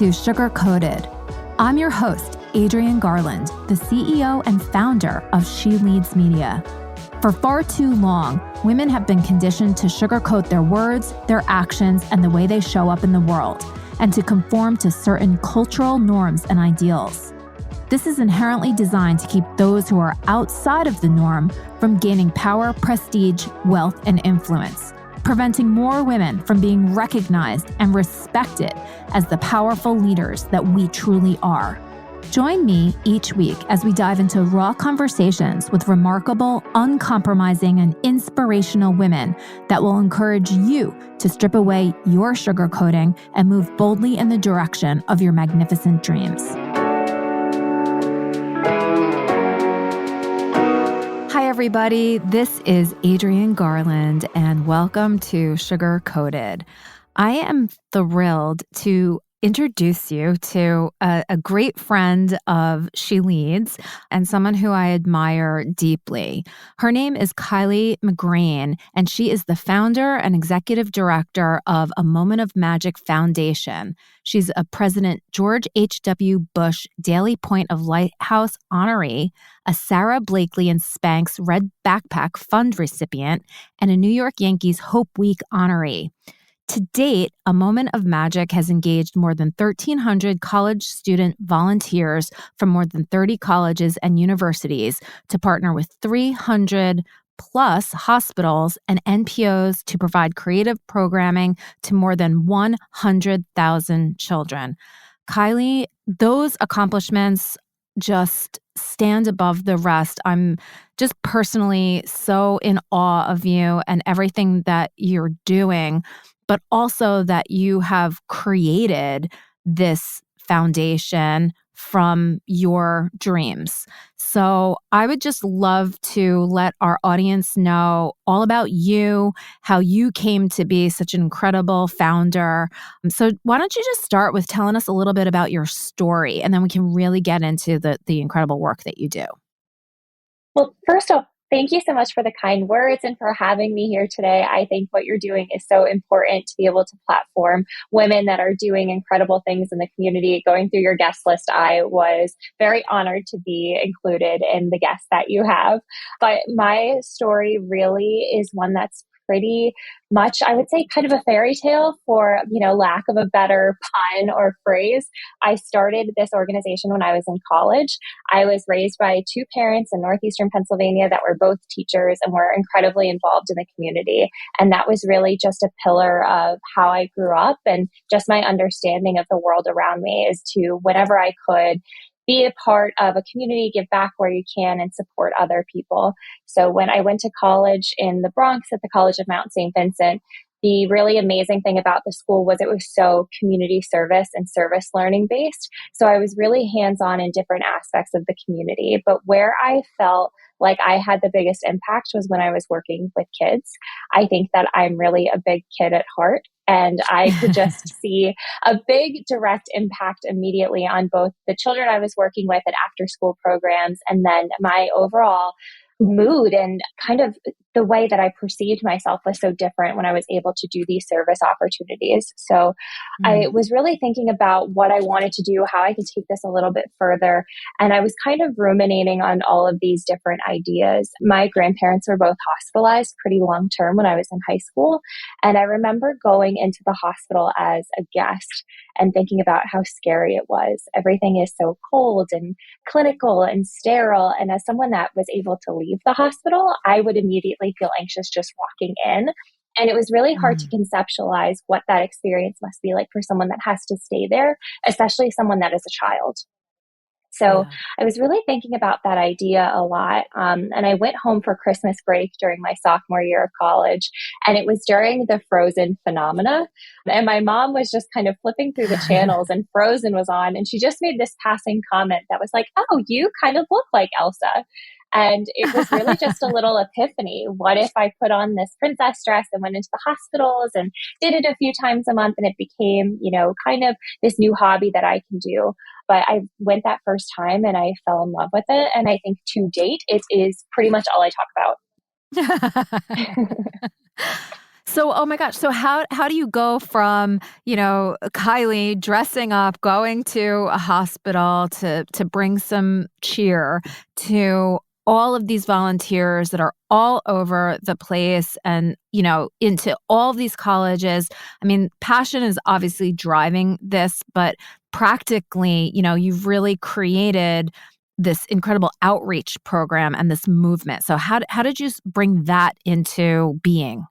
to Sugar Coated. I'm your host, Adrienne Garland, the CEO and founder of She Leads Media. For far too long, women have been conditioned to sugarcoat their words, their actions, and the way they show up in the world, and to conform to certain cultural norms and ideals. This is inherently designed to keep those who are outside of the norm from gaining power, prestige, wealth, and influence, preventing more women from being recognized and respected as the powerful leaders that we truly are. Join me each week as we dive into raw conversations with remarkable, uncompromising, and inspirational women that will encourage you to strip away your sugarcoating and move boldly in the direction of your magnificent dreams. Hi, everybody. This is Adrienne Garland, and welcome to Sugar Coated. I am thrilled to introduce you to a great friend of She Leads and someone who I admire deeply. Her name is Kylee McGrane, and she is the founder and executive director of A Moment of Magic Foundation. She's a President George H.W. Bush Daily Point of Lighthouse honoree, a Sarah Blakely and Spanx Red Backpack Fund recipient, and a New York Yankees Hope Week honoree. To date, A Moment of Magic has engaged more than 1,300 college student volunteers from more than 30 colleges and universities to partner with 300 plus hospitals and NPOs to provide creative programming to more than 100,000 children. Kylie, those accomplishments just stand above the rest. I'm just personally so in awe of you and everything that you're doing, but also that you have created this foundation from your dreams. So I would just love to let our audience know all about you, how you came to be such an incredible founder. So why don't you just start with telling us a little bit about your story, and then we can really get into the incredible work that you do. Well, first off, thank you so much for the kind words and for having me here today. I think what you're doing is so important to be able to platform women that are doing incredible things in the community. Going through your guest list, I was very honored to be included in the guests that you have. But my story really is one that's pretty much, I would say, kind of a fairy tale for, lack of a better pun or phrase. I started this organization when I was in college. I was raised by two parents in northeastern Pennsylvania that were both teachers and were incredibly involved in the community. And that was really just a pillar of how I grew up, and just my understanding of the world around me is to, whenever I could, be a part of a community, give back where you can, and support other people. So when I went to college in the Bronx at the College of Mount St. Vincent, the really amazing thing about the school was it was so community service and service learning based. So I was really hands-on in different aspects of the community. But where I felt like I had the biggest impact was when I was working with kids. I think that I'm really a big kid at heart, and I could just see a big direct impact immediately on both the children I was working with at after school programs, and then my overall mood and kind of the way that I perceived myself was so different when I was able to do these service opportunities. So I was really thinking about what I wanted to do, how I could take this a little bit further. And I was kind of ruminating on all of these different ideas. My grandparents were both hospitalized pretty long term when I was in high school. And I remember going into the hospital as a guest and thinking about how scary it was. Everything is so cold and clinical and sterile. And as someone that was able to leave the hospital, I would immediately feel anxious just walking in. And it was really hard to conceptualize what that experience must be like for someone that has to stay there, especially someone that is a child. So I was really thinking about that idea a lot. And I went home for Christmas break during my sophomore year of college. And it was during the Frozen phenomena. And my mom was just kind of flipping through the channels and Frozen was on. And she just made this passing comment that was like, "Oh, you kind of look like Elsa." And it was really just a little epiphany. What if I put on this princess dress and went into the hospitals and did it a few times a month, and it became, kind of this new hobby that I can do. But I went that first time and I fell in love with it. And I think to date, it is pretty much all I talk about. So, oh my gosh. So how do you go from, Kylie dressing up, going to a hospital to bring some cheer to all of these volunteers that are all over the place and, into all of these colleges. I mean, passion is obviously driving this, but practically, you've really created this incredible outreach program and this movement. So how did you bring that into being?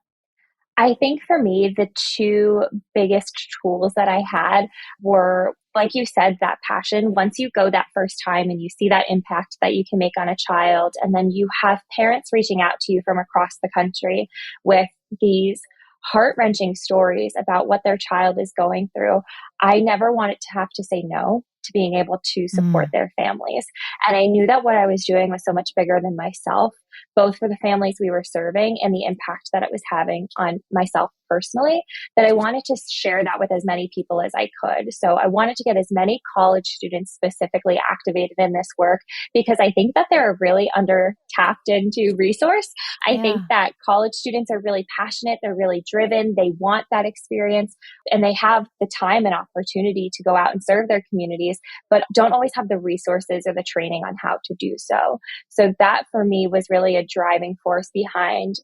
I think for me, the two biggest tools that I had were, like you said, that passion. Once you go that first time and you see that impact that you can make on a child, and then you have parents reaching out to you from across the country with these heart wrenching stories about what their child is going through, I never wanted to have to say no to being able to support Mm, their families. And I knew that what I was doing was so much bigger than myself, both for the families we were serving and the impact that it was having on myself personally, that I wanted to share that with as many people as I could. So I wanted to get as many college students specifically activated in this work because I think that they're a really under tapped into resource. I think yeah. that college students are really passionate, they're really driven, they want that experience, and they have the time and opportunity to go out and serve their communities, but don't always have the resources or the training on how to do so. So that for me was really a driving force behind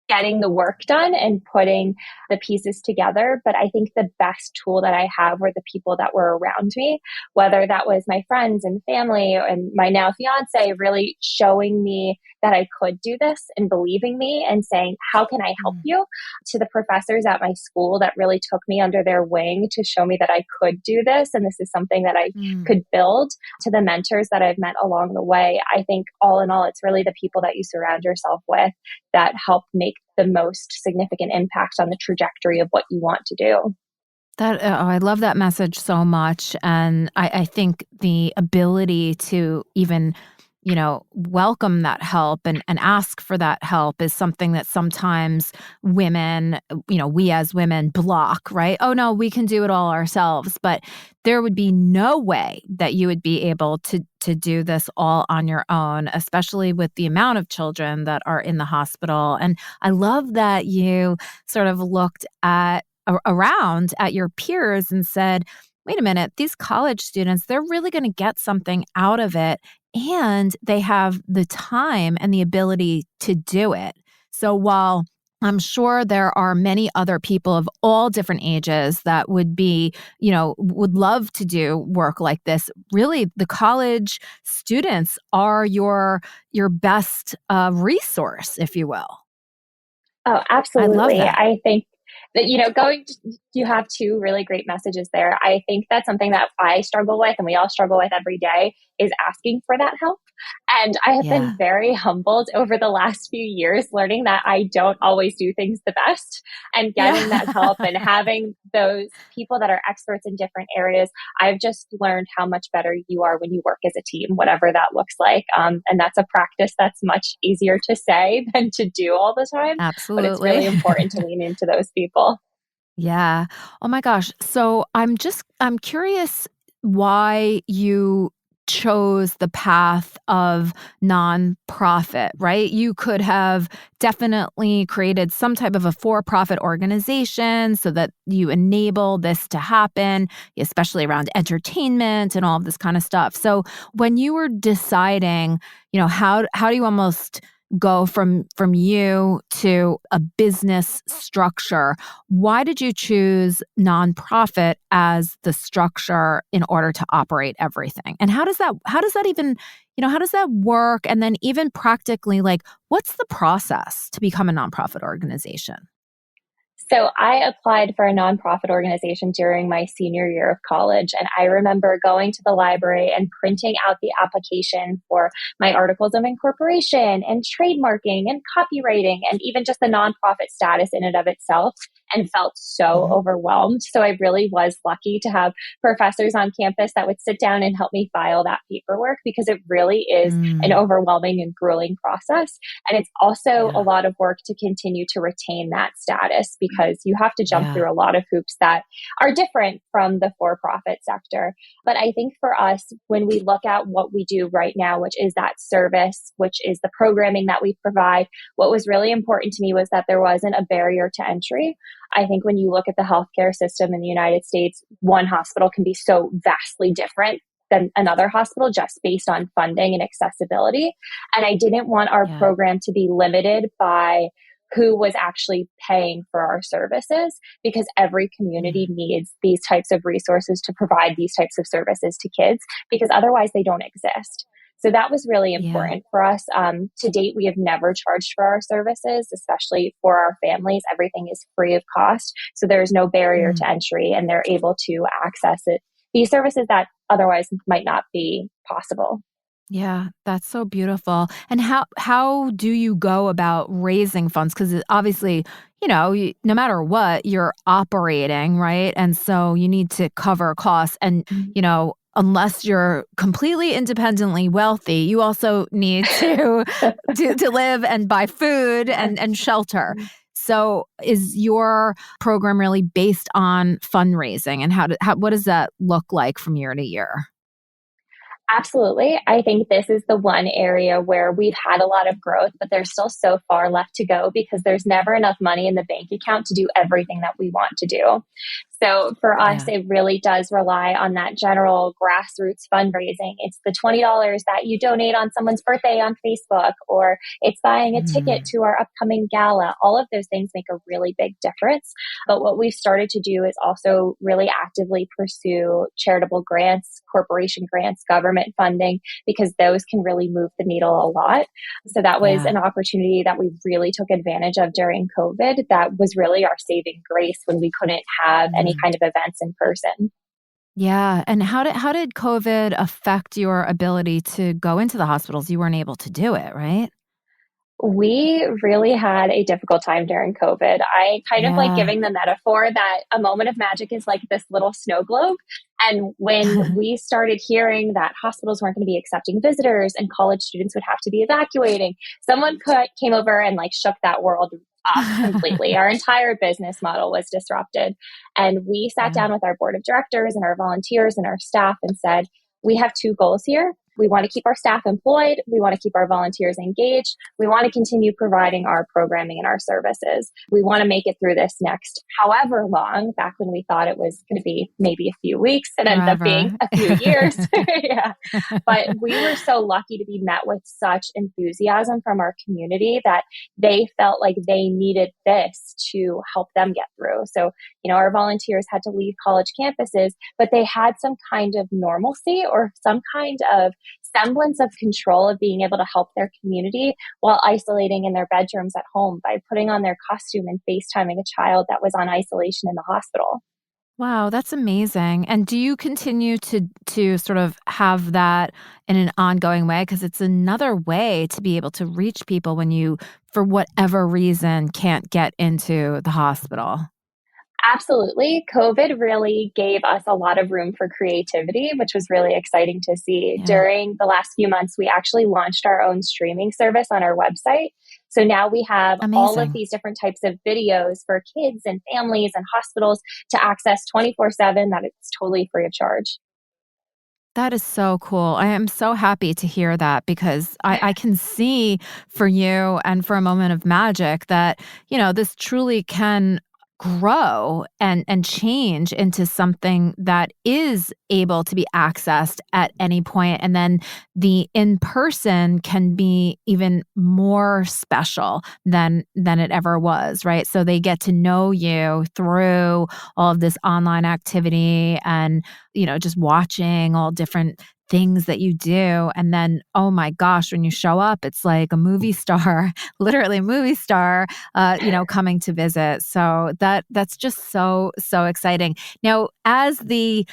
getting the work done and putting the pieces together. But I think the best tool that I have were the people that were around me, whether that was my friends and family and my now fiance, really showing me that I could do this and believing me and saying, how can I help Mm, you? To the professors at my school that really took me under their wing to show me that I could do this. And this is something that I mm. could build, to the mentors that I've met along the way. I think all in all, it's really the people that you surround yourself with that help make the most significant impact on the trajectory of what you want to do. I love that message so much. And I think the ability to even, welcome that help and ask for that help is something that sometimes women, we as women block, right? Oh, no, we can do it all ourselves. But there would be no way that you would be able to do this all on your own, especially with the amount of children that are in the hospital. And I love that you sort of looked around at your peers and said, wait a minute, these college students, they're really going to get something out of it. And they have the time and the ability to do it. So while I'm sure there are many other people of all different ages that would be, would love to do work like this. Really, the college students are your best resource, if you will. Oh, I love absolutely. that. I think that, you have two really great messages there. I think that's something that I struggle with and we all struggle with every day is asking for that help. And I have Yeah. been very humbled over the last few years, learning that I don't always do things the best and getting that Yeah. help and having those people that are experts in different areas. I've just learned how much better you are when you work as a team, whatever that looks like. And that's a practice that's much easier to say than to do all the time, but it's Absolutely. really important to lean into those people. Yeah. Oh my gosh. So I'm curious why you chose the path of nonprofit, right? You could have definitely created some type of a for-profit organization so that you enable this to happen, especially around entertainment and all of this kind of stuff. So when you were deciding, how do you almost go from you to a business structure, why did you choose nonprofit as the structure in order to operate everything? And how does that even, how does that work? And then even practically, like, what's the process to become a nonprofit organization? So I applied for a nonprofit organization during my senior year of college. And I remember going to the library and printing out the application for my articles of incorporation and trademarking and copywriting and even just the nonprofit status in and of itself. and felt so Mhm. overwhelmed. So I really was lucky to have professors on campus that would sit down and help me file that paperwork, because it really is an Mm. overwhelming and grueling process. And it's also a Yeah. lot of work to continue to retain that status, because you have to jump Yeah. through a lot of hoops that are different from the for profit sector. But I think for us, when we look at what we do right now, which is that service, which is the programming that we provide, what was really important to me was that there wasn't a barrier to entry. I think when you look at the healthcare system in the United States, one hospital can be so vastly different than another hospital just based on funding and accessibility. And I didn't want our Yeah. program to be limited by who was actually paying for our services, because every community Mm. needs these types of resources to provide these types of services to kids, because otherwise they don't exist. So that was really Yeah. important for us. To date, we have never charged for our services, especially for our families. Everything is free of cost. So there's no barrier Mm. to entry, and they're able to access it, these services that otherwise might not be possible. Yeah, that's so beautiful. And how do you go about raising funds? Because obviously, no matter what, you're operating, right? And so you need to cover costs. And unless you're completely independently wealthy, you also need to to live and buy food Yes. and shelter. So, is your program really based on fundraising, and what does that look like from year to year? Absolutely. I think this is the one area where we've had a lot of growth, but there's still so far left to go, because there's never enough money in the bank account to do everything that we want to do. So for us, Yeah. it really does rely on that general grassroots fundraising. It's the $20 that you donate on someone's birthday on Facebook, or it's buying a ticket Mm. to our upcoming gala. All of those things make a really big difference. But what we've started to do is also really actively pursue charitable grants, corporation grants, government funding, because those can really move the needle a lot. So that was Yeah. an opportunity that we really took advantage of during COVID. That was really our saving grace when we couldn't have any Mm. kind of events in person. Yeah, and how did COVID affect your ability to go into the hospitals? You weren't able to do it, right? We really had a difficult time during COVID. I kind of like Yeah. giving the metaphor that a moment of magic is like this little snow globe. And when we started hearing that hospitals weren't going to be accepting visitors and college students would have to be evacuating, came over and like shook that world up completely. Our entire business model was disrupted. And we sat Yeah. down with our board of directors and our volunteers and our staff and said, we have two goals here. We want to keep our staff employed. We want to keep our volunteers engaged. We want to continue providing our programming and our services. We want to make it through this next however long. Back when we thought it was going to be maybe a few weeks, it ended up being Forever. a few years. Yeah. But we were so lucky to be met with such enthusiasm from our community that they felt like they needed this to help them get through. So, our volunteers had to leave college campuses, but they had some kind of normalcy or some kind of semblance of control of being able to help their community while isolating in their bedrooms at home by putting on their costume and FaceTiming a child that was on isolation in the hospital. Wow, that's amazing. And do you continue to sort of have that in an ongoing way? Because it's another way to be able to reach people when you, for whatever reason, can't get into the hospital. Absolutely. COVID really gave us a lot of room for creativity, which was really exciting to see. Yeah. During the last few months, we actually launched our own streaming service on our website. So now we have all of Amazing. these different types of videos for kids and families and hospitals to access 24/7, that it's totally free of charge. That is so cool. I am so happy to hear that because I can see for you and for a moment of magic that, this truly can grow and change into something that is able to be accessed at any point. And then the in-person can be even more special than it ever was, right? So they get to know you through all of this online activity and just watching all different things that you do. And then, oh my gosh, when you show up, it's like a movie star, literally a movie star, coming to visit. So that's just so exciting. Now, as the,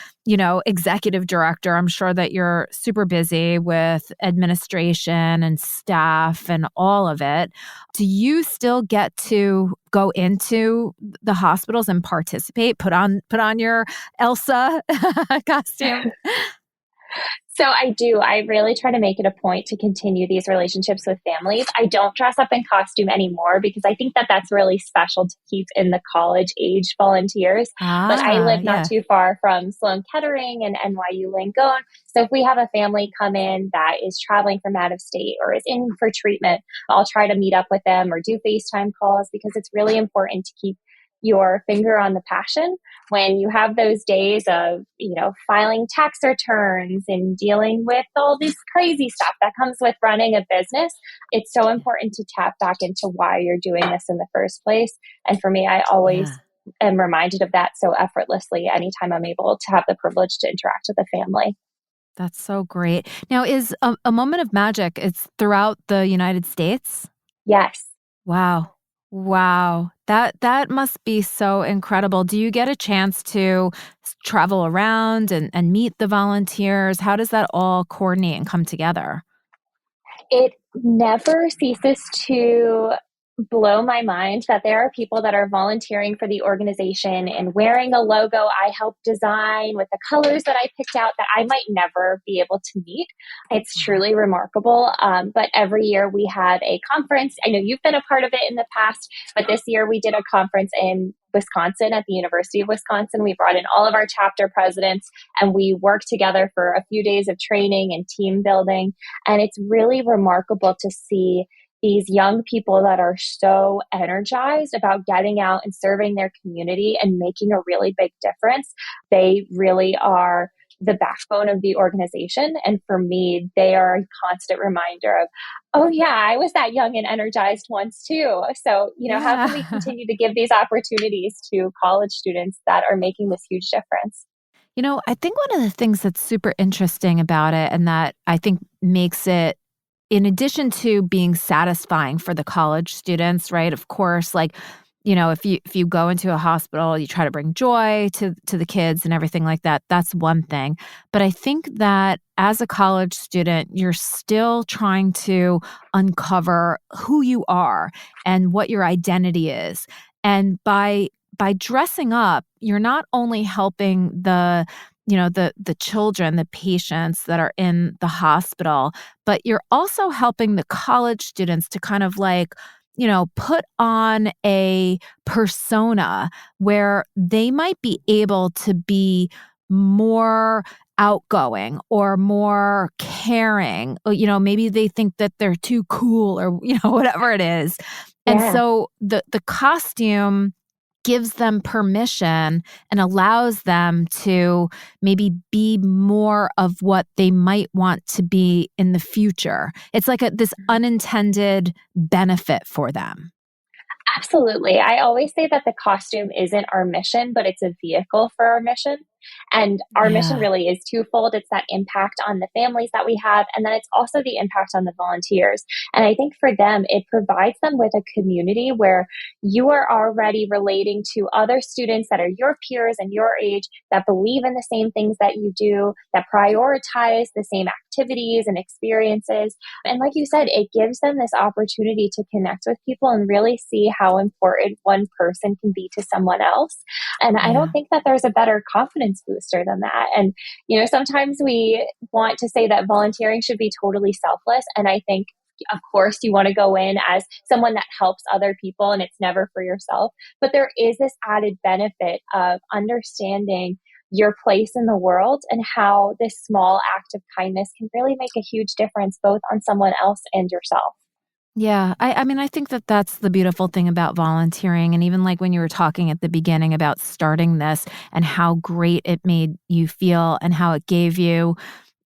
executive director, I'm sure that you're super busy with administration and staff and all of it. Do you still get to go into the hospitals and participate, put on your Elsa costume? So I do. I really try to make it a point to continue these relationships with families. I don't dress up in costume anymore because I think that that's really special to keep in the college age volunteers. But I live not Yeah. too far from Sloan Kettering and NYU Langone. So if we have a family come in that is traveling from out of state or is in for treatment, I'll try to meet up with them or do FaceTime calls because it's really important to keep your finger on the passion when you have those days of, filing tax returns and dealing with all this crazy stuff that comes with running a business. It's so important to tap back into why you're doing this in the first place. And for me, I always Yeah. am reminded of that so effortlessly anytime I'm able to have the privilege to interact with a family. That's so great. Now, is a moment of magic, it's throughout the United States? Yes. Wow. Wow. That must be so incredible. Do you get a chance to travel around and meet the volunteers? How does that all coordinate and come together? It never ceases to blow my mind that there are people that are volunteering for the organization and wearing a logo I helped design with the colors that I picked out that I might never be able to meet. It's Wow. truly remarkable. But every year we had a conference. I know you've been a part of it in the past, but this year we did a conference in Wisconsin at the University of Wisconsin. We brought in all of our chapter presidents and we worked together for a few days of training and team building. And it's really remarkable to see these young people that are so energized about getting out and serving their community and making a really big difference. They really are the backbone of the organization. And for me, they are a constant reminder of, oh, yeah, I was that young and energized once too. So, how can we Yeah. continue to give these opportunities to college students that are making this huge difference? I think one of the things that's super interesting about it and that I think makes it, in addition to being satisfying for the college students, right? Of course, like, if you go into a hospital, you try to bring joy to the kids and everything like that. That's one thing. But I think that as a college student, you're still trying to uncover who you are and what your identity is. And by dressing up, you're not only helping the children, the patients that are in the hospital, but you're also helping the college students to kind of like, put on a persona where they might be able to be more outgoing or more caring. Or, maybe they think that they're too cool or, whatever it is. And Yeah. so the costume gives them permission and allows them to maybe be more of what they might want to be in the future. It's like this unintended benefit for them. Absolutely. I always say that the costume isn't our mission, but it's a vehicle for our mission. And our mission Yeah. really is twofold. It's that impact on the families that we have, and then it's also the impact on the volunteers. And I think for them, it provides them with a community where you are already relating to other students that are your peers and your age that believe in the same things that you do, that prioritize the same activities and experiences. And like you said, it gives them this opportunity to connect with people and really see how important one person can be to someone else. And I don't Yeah. think that there's a better confidence booster than that. And, sometimes we want to say that volunteering should be totally selfless. And I think, of course, you want to go in as someone that helps other people and it's never for yourself. But there is this added benefit of understanding your place in the world and how this small act of kindness can really make a huge difference both on someone else and yourself. Yeah. I mean, I think that that's the beautiful thing about volunteering. And even like when you were talking at the beginning about starting this and how great it made you feel and how it gave you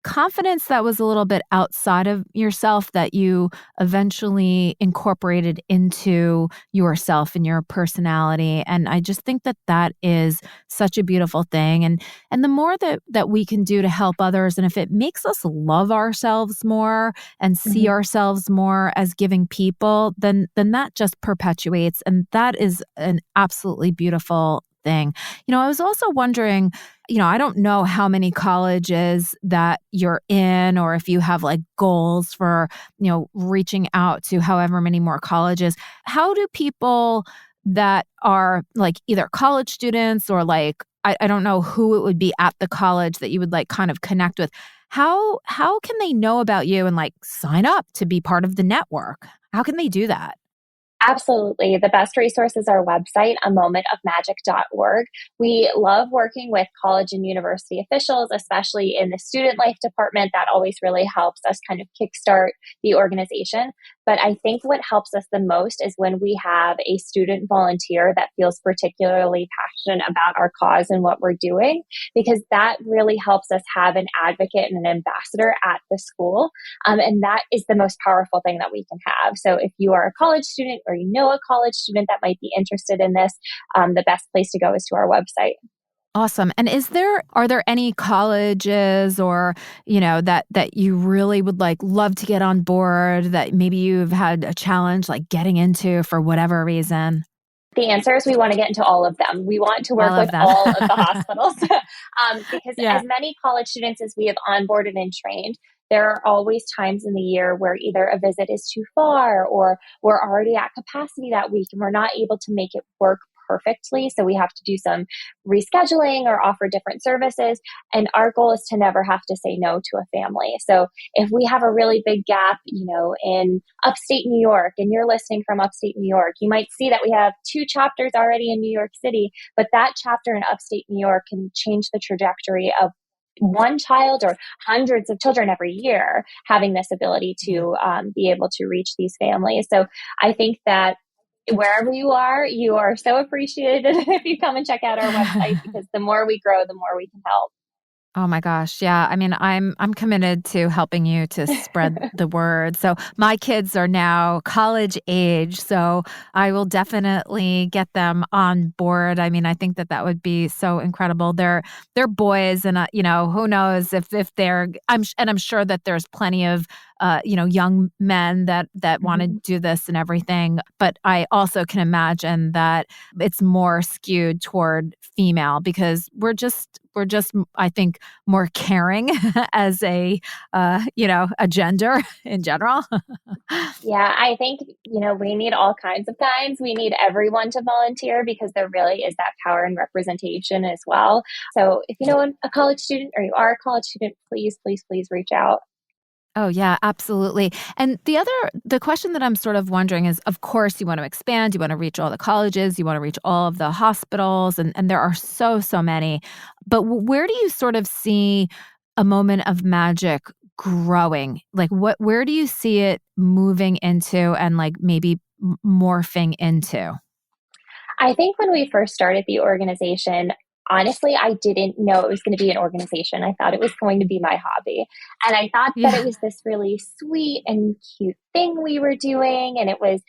confidence that was a little bit outside of yourself that you eventually incorporated into yourself and your personality. And I just think that that is such a beautiful thing. And the more that we can do to help others, and if it makes us love ourselves more and see Mhm. ourselves more as giving people, then that just perpetuates. And that is an absolutely beautiful thing. I was also wondering, I don't know how many colleges that you're in or if you have like goals for, reaching out to however many more colleges. How do people that are like either college students or like, I don't know who it would be at the college that you would like kind of connect with. How can they know about you and like sign up to be part of the network? How can they do that? Absolutely. The best resource is our website, amomentofmagic.org. We love working with college and university officials, especially in the student life department. That always really helps us kind of kickstart the organization. But I think what helps us the most is when we have a student volunteer that feels particularly passionate about our cause and what we're doing, because that really helps us have an advocate and an ambassador at the school. And that is the most powerful thing that we can have. So if you are a college student or you know a college student that might be interested in this, the best place to go is to our website. Awesome. And are there any colleges or, that you really would like love to get on board that maybe you've had a challenge like getting into for whatever reason? The answer is we want to get into all of them. We want to All work of with them. all of the hospitals because Yeah. as many college students as we have onboarded and trained, there are always times in the year where either a visit is too far or we're already at capacity that week and we're not able to make it work perfectly. So we have to do some rescheduling or offer different services. And our goal is to never have to say no to a family. So if we have a really big gap, in upstate New York, and you're listening from upstate New York, you might see that we have 2 chapters already in New York City, but that chapter in upstate New York can change the trajectory of one child or hundreds of children every year having this ability Yeah. to be able to reach these families. So I think that wherever you are so appreciated if you come and check out our website, because the more we grow, the more we can Oh my gosh, yeah. I mean, I'm committed to helping you to spread help. the word. So, my kids are now college age, so I will definitely get them on board. I mean, I think that would be so incredible. They're boys and who knows if they're I'm sure that there's plenty of young men that want to Mhm. do this and everything, but I also can imagine that it's more skewed toward female because we're just I think more caring as a gender in general. Yeah, I think, we need all kinds of kinds. We need everyone to volunteer because there really is that power and representation as well. So if you know a college student or you are a college student, please, please, please reach out. Oh yeah, absolutely. And the question that I'm sort of wondering is, of course, you want to expand, you want to reach all the colleges, you want to reach all of the hospitals, and there are so many. But where do you sort of see a moment of magic growing? Like where do you see it moving into and like maybe morphing into? I think when we first started the organization, honestly, I didn't know it was going to be an organization. I thought it was going to be my hobby. And I thought that it Yeah. was this really sweet and cute thing we were doing. And it was,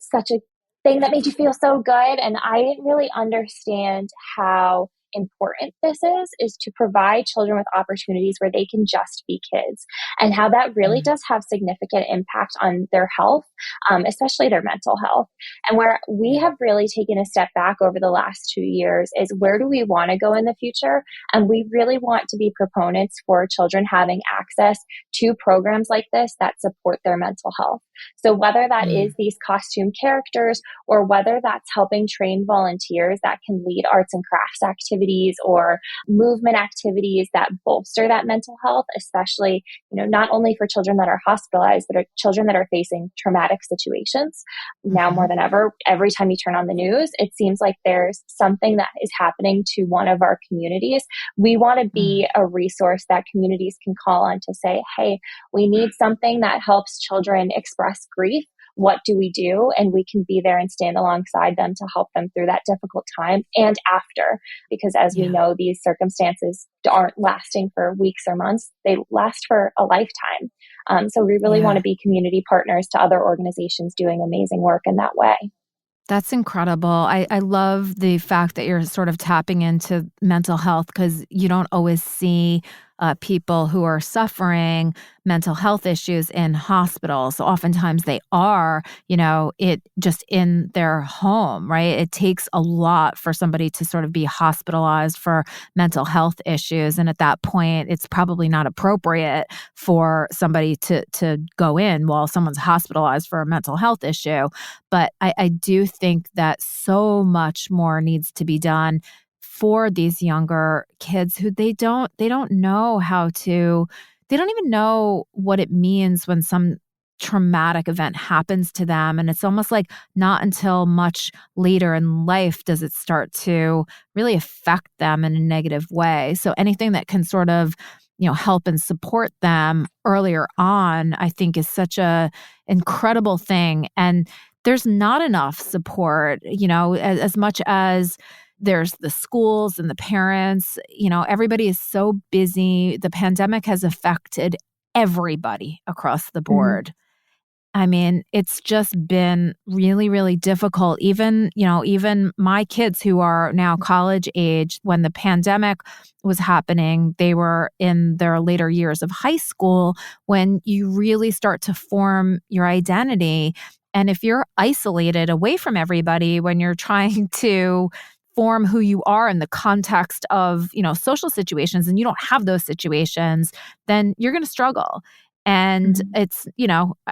such a thing that made you feel so good. And I didn't really understand how important this is to provide children with opportunities where they can just be kids, and how that really Mm. does have significant impact on their health, especially their mental health. And where we Yeah. have really taken a step back over the last 2 years is, where do we want to go in the future? And we really want to be proponents for children having access to programs like this that support their mental health. So whether that is Mm. these costume characters, or whether that's helping train volunteers that can lead arts and crafts activities or movement activities that bolster that mental health, especially, not only for children that are hospitalized, but children that are facing traumatic situations. Now more Mhm. than ever, every time you turn on the news, it seems like there's something that is happening to one of our communities. We want to Mm. be a resource that communities can call on to say, hey, we need something that helps children express grief. what do we do? And we can be there and stand alongside them to help them through that difficult time and after, because as we Yeah. know, these circumstances aren't lasting for weeks or months, they last for a lifetime. So we really want Yeah. to be community partners to other organizations doing amazing work in that way. That's incredible. I love the fact that you're sort of tapping into mental health because you don't always see people who are suffering mental health issues in hospitals. So oftentimes they are, it just in their home, right? It takes a lot for somebody to sort of be hospitalized for mental health issues. And at that point, it's probably not appropriate for somebody to go in while someone's hospitalized for a mental health issue. But I do think that so much more needs to be done for these younger kids who they don't know how to they don't even know what it means when some traumatic event happens to them. And it's almost like not until much later in life does it start to really affect them in a negative way. So anything that can sort of, help and support them earlier on, I think is such a incredible thing. And there's not enough support, as much as there's the schools and the parents, everybody is so busy. The pandemic has affected everybody across the Mhm. board. I mean, it's just been really, really difficult. Even my kids who are now college age, when the pandemic was happening, they were in their later years of high school when you really start to form your identity. And if you're isolated away from everybody when you're trying to form who you are in the context of, social situations and you don't have those situations, then you're going to struggle. And Mhm. it's,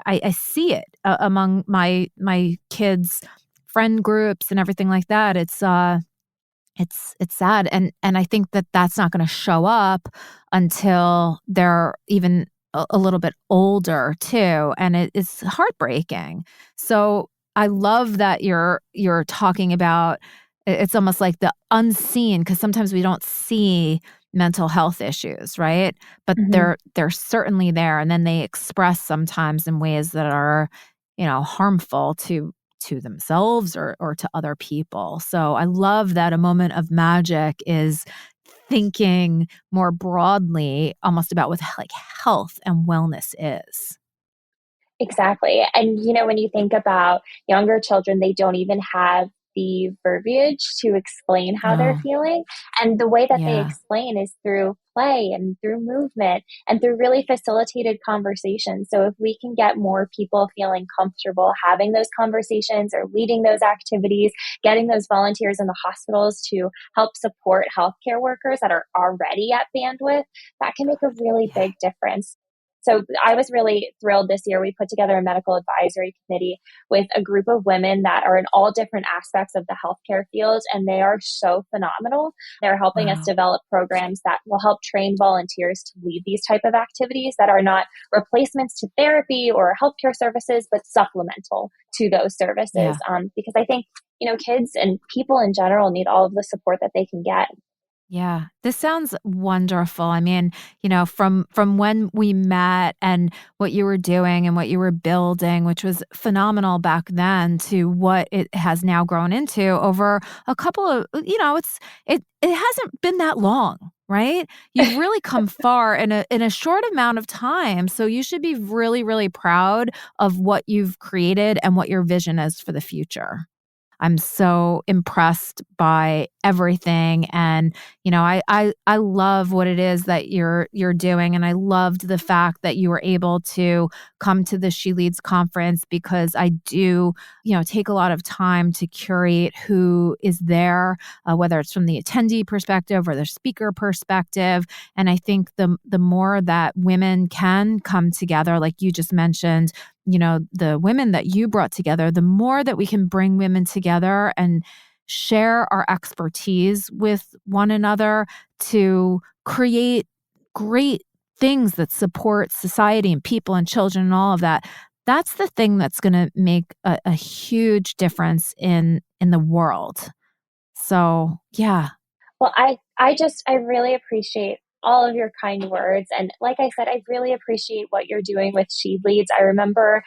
I see it among my kids' friend groups and everything like that. It's sad, and I think that that's not going to show up until they're even a little bit older too, and it's heartbreaking. So I love that you're talking about it's almost like the unseen because sometimes we don't see mental health issues, right? But Mhm. they're certainly there, and then they express sometimes in ways that are, harmful to themselves or to other people. So I love that a moment of magic is thinking more broadly almost about what like health and wellness is. Exactly. And, when you think about younger children, they don't even have the verbiage to explain how they're Oh, feeling. And the way that they yeah. explain is through play and through movement and through really facilitated conversations. So if we can get more people feeling comfortable having those conversations or leading those activities, getting those volunteers in the hospitals to help support healthcare workers that are already at bandwidth, that can make a really Yeah. big difference. So I was really thrilled this year. We put together a medical advisory committee with a group of women that are in all different aspects of the healthcare field, and they are so phenomenal. They're helping us Wow. develop programs that will help train volunteers to lead these type of activities that are not replacements to therapy or healthcare services, but supplemental to those services. Yeah. Because I think, kids and people in general need all of the support that they can get. Yeah, this sounds wonderful. I mean, from when we met and what you were doing and what you were building, which was phenomenal back then, to what it has now grown into over a couple of, it hasn't been that long, right? You've really come far in a short amount of time. So you should be really, really proud of what you've created and what your vision is for the future. I'm so impressed by everything, and I love what it is that you're doing, and I loved the fact that you were able to come to the She Leads conference because I do take a lot of time to curate who is there, whether it's from the attendee perspective or the speaker perspective, and I think the more that women can come together, like you just mentioned, the women that you brought together, the more that we can bring women together and share our expertise with one another to create great things that support society and people and children and all of that. That's the thing that's going to make a huge difference in the world. So, yeah. Well, I really appreciate all of your kind words. And like I said, I really appreciate what you're doing with She Leads. I remember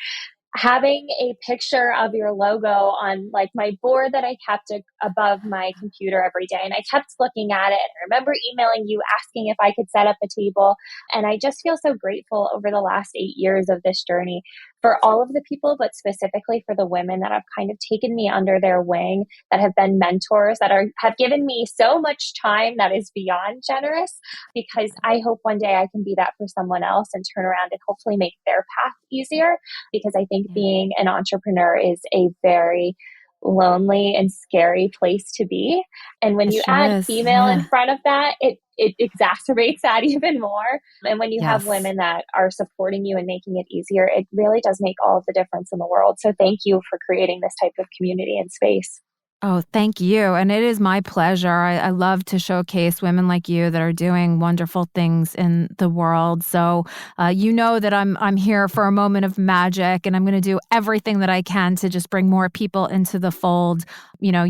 having a picture of your logo on like my board that I kept above my computer every day. And I kept looking at it. And I remember emailing you asking if I could set up a table. And I just feel so grateful over the last 8 years of this journey for all of the people, but specifically for the women that have kind of taken me under their wing, that have been mentors, that have given me so much time that is beyond generous, because I hope one day I can be that for someone else and turn around and hopefully make their path easier. Because I think being an entrepreneur is a very lonely and scary place to be. And when It you sure add is. female in Yeah. front of that, it exacerbates that even more. And when you have Yes. women that are supporting you and making it easier, it really does make all of the difference in the world. So thank you for creating this type of community and space. Oh, thank you. And it is my pleasure. I love to showcase women like you that are doing wonderful things in the world. So you know that I'm here for a moment of magic, and I'm going to do everything that I can to just bring more people into the fold. You know,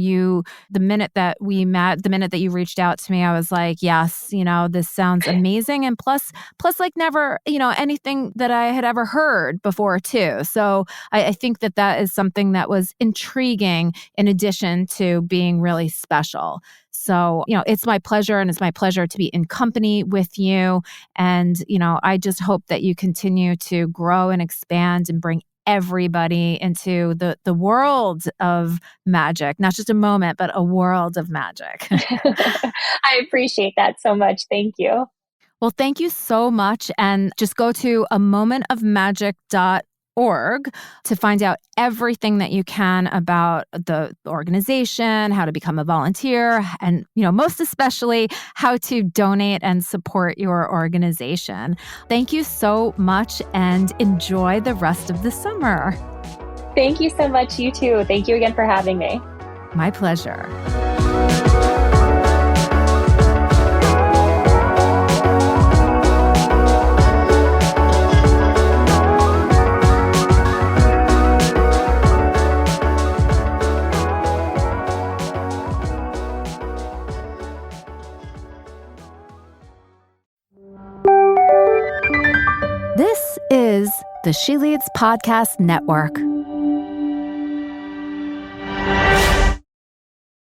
the minute that we met, the minute that you reached out to me, I was like, yes, this sounds amazing. And plus like never, anything that I had ever heard before too. So I think that is something that was intriguing in addition to being really special. So, it's my pleasure, and it's my pleasure to be in company with you. And, I just hope that you continue to grow and expand and bring everybody into the world of magic, not just a moment, but a world of magic. I appreciate that so much. Thank you. Well, thank you so much. And just go to amomentofmagic.org to find out everything that you can about the organization, how to become a volunteer, and, most especially how to donate and support your organization. Thank you so much, and enjoy the rest of the summer. Thank you so much. You too. Thank you again for having me. My pleasure. This is the She Leads Podcast Network.